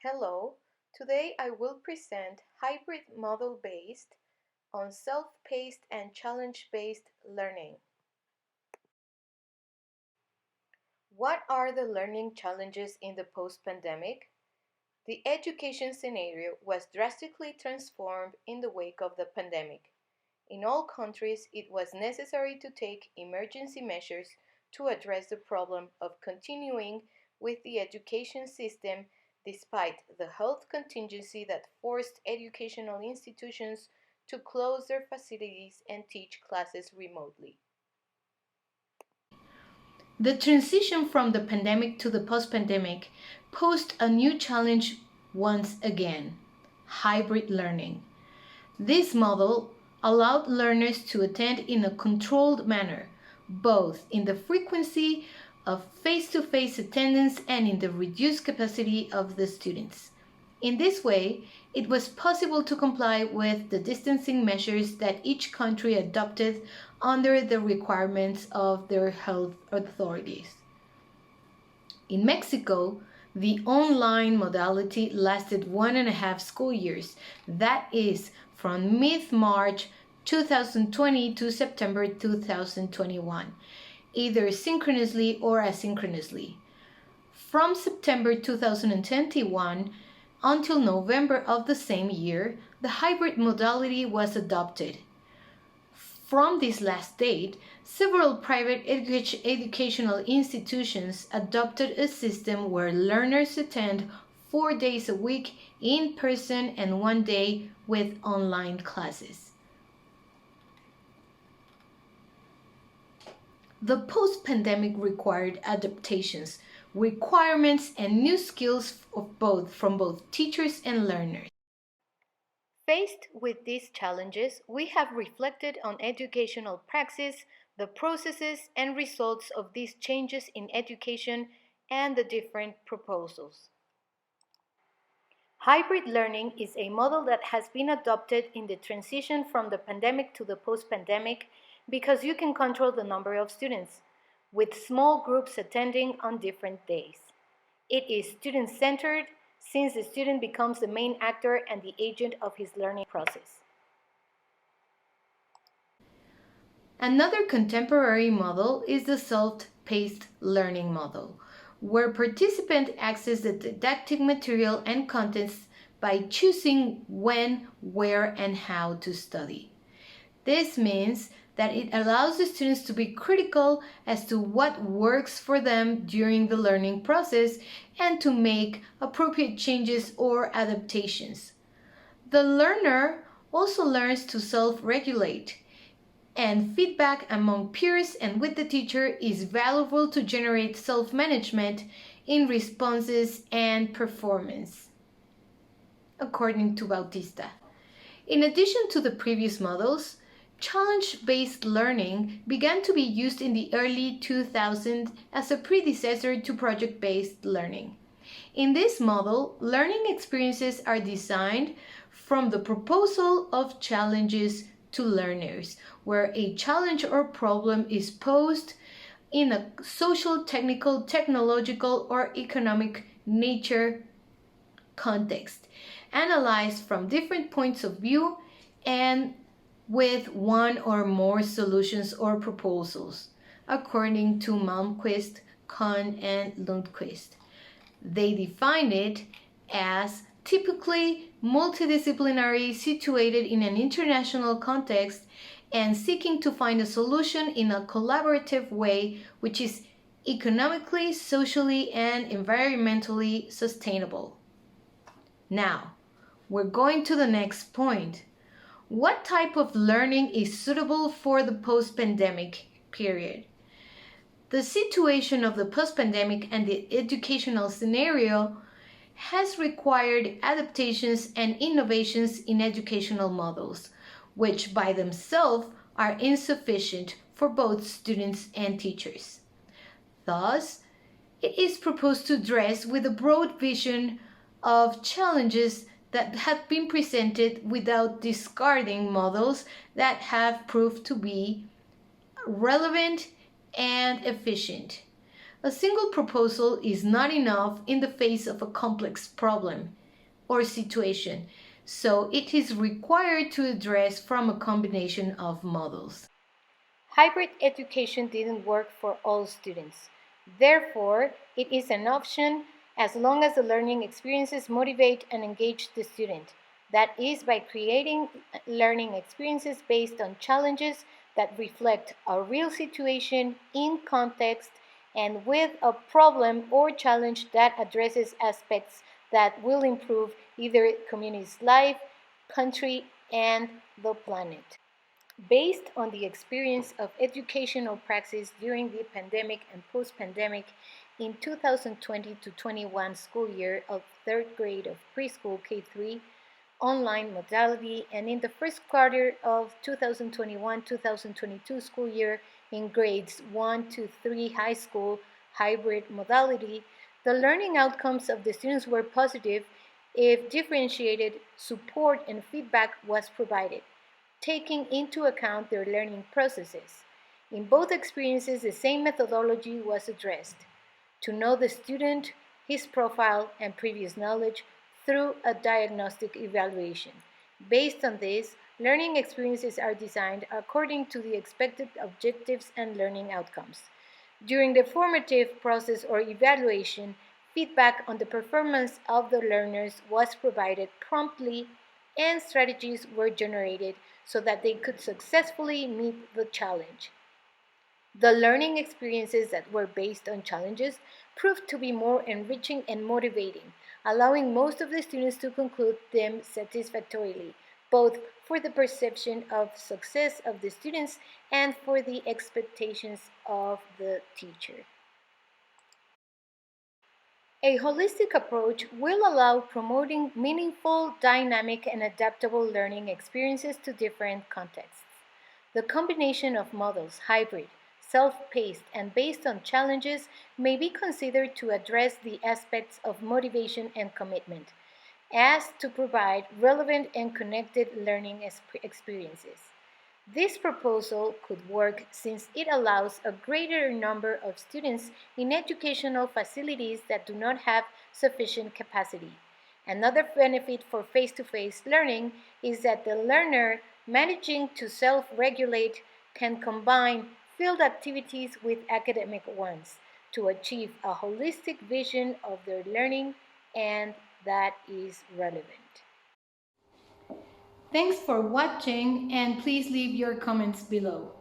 Hello, today I will present hybrid model based on self-paced and challenge-based learning. What are the learning challenges in the post-pandemic? The education scenario was drastically transformed in the wake of the pandemic. In all countries, it was necessary to take emergency measures to address the problem of continuing with the education system despite the health contingency that forced educational institutions to close their facilities and teach classes remotely. The transition from the pandemic to the post-pandemic posed a new challenge once again: hybrid learning. This model allowed learners to attend in a controlled manner, both in the frequency of face-to-face attendance and in the reduced capacity of the students. In this way, it was possible to comply with the distancing measures that each country adopted under the requirements of their health authorities. In Mexico, the online modality lasted 1.5 school years, that is, from mid-March 2020 to September 2021, either synchronously or asynchronously. From September 2021 until November of the same year, the hybrid modality was adopted. From this last date, several private educational institutions adopted a system where learners attend 4 days a week in person and 1 day with online classes. The post-pandemic required adaptations, requirements, and new skills from both teachers and learners. Faced with these challenges, we have reflected on educational praxis, the processes and results of these changes in education, and the different proposals. Hybrid learning is a model that has been adopted in the transition from the pandemic to the post-pandemic because you can control the number of students, with small groups attending on different days. It is student-centered since the student becomes the main actor and the agent of his learning process. Another contemporary model is the self-paced learning model, where participants access the didactic material and contents by choosing when, where, and how to study. This means that it allows the students to be critical as to what works for them during the learning process and to make appropriate changes or adaptations. The learner also learns to self-regulate, and feedback among peers and with the teacher is valuable to generate self-management in responses and performance, according to Bautista. In addition to the previous models, challenge-based learning began to be used in the early 2000s as a predecessor to project-based learning. In this model, learning experiences are designed from the proposal of challenges to learners, where a challenge or problem is posed in a social, technical, technological, or economic nature context, analyzed from different points of view and with one or more solutions or proposals, according to Malmquist, Kohn, and Lundquist. They define it as typically multidisciplinary, situated in an international context, and seeking to find a solution in a collaborative way which is economically, socially, and environmentally sustainable. Now, we're going to the next point. What type of learning is suitable for the post-pandemic period? The situation of the post-pandemic and the educational scenario has required adaptations and innovations in educational models, which by themselves are insufficient for both students and teachers. Thus, it is proposed to address with a broad vision of challenges that have been presented without discarding models that have proved to be relevant and efficient. A single proposal is not enough in the face of a complex problem or situation, so it is required to address from a combination of models. Hybrid education didn't work for all students. Therefore, it is an option as long as the learning experiences motivate and engage the student. That is, by creating learning experiences based on challenges that reflect a real situation in context and with a problem or challenge that addresses aspects that will improve either community's life, country, and the planet. Based on the experience of educational praxis during the pandemic and post-pandemic in 2020 to 21 school year of third grade of preschool K3 online modality and in the first quarter of 2021-2022 school year in grades 1 to 3 high school hybrid modality, the learning outcomes of the students were positive if differentiated support and feedback was provided taking into account their learning processes. In both experiences, the same methodology was addressed to know the student, his profile, and previous knowledge through a diagnostic evaluation. Based on this, learning experiences are designed according to the expected objectives and learning outcomes. During the formative process or evaluation, feedback on the performance of the learners was provided promptly and strategies were generated so that they could successfully meet the challenge. The learning experiences that were based on challenges proved to be more enriching and motivating, allowing most of the students to conclude them satisfactorily, both for the perception of success of the students and for the expectations of the teacher. A holistic approach will allow promoting meaningful, dynamic, and adaptable learning experiences to different contexts. The combination of models, hybrid, self-paced, and based on challenges may be considered to address the aspects of motivation and commitment, as to provide relevant and connected learning experiences. This proposal could work since it allows a greater number of students in educational facilities that do not have sufficient capacity. Another benefit for face-to-face learning is that the learner managing to self-regulate can combine field activities with academic ones to achieve a holistic vision of their learning and that is relevant. Thanks for watching and please leave your comments below.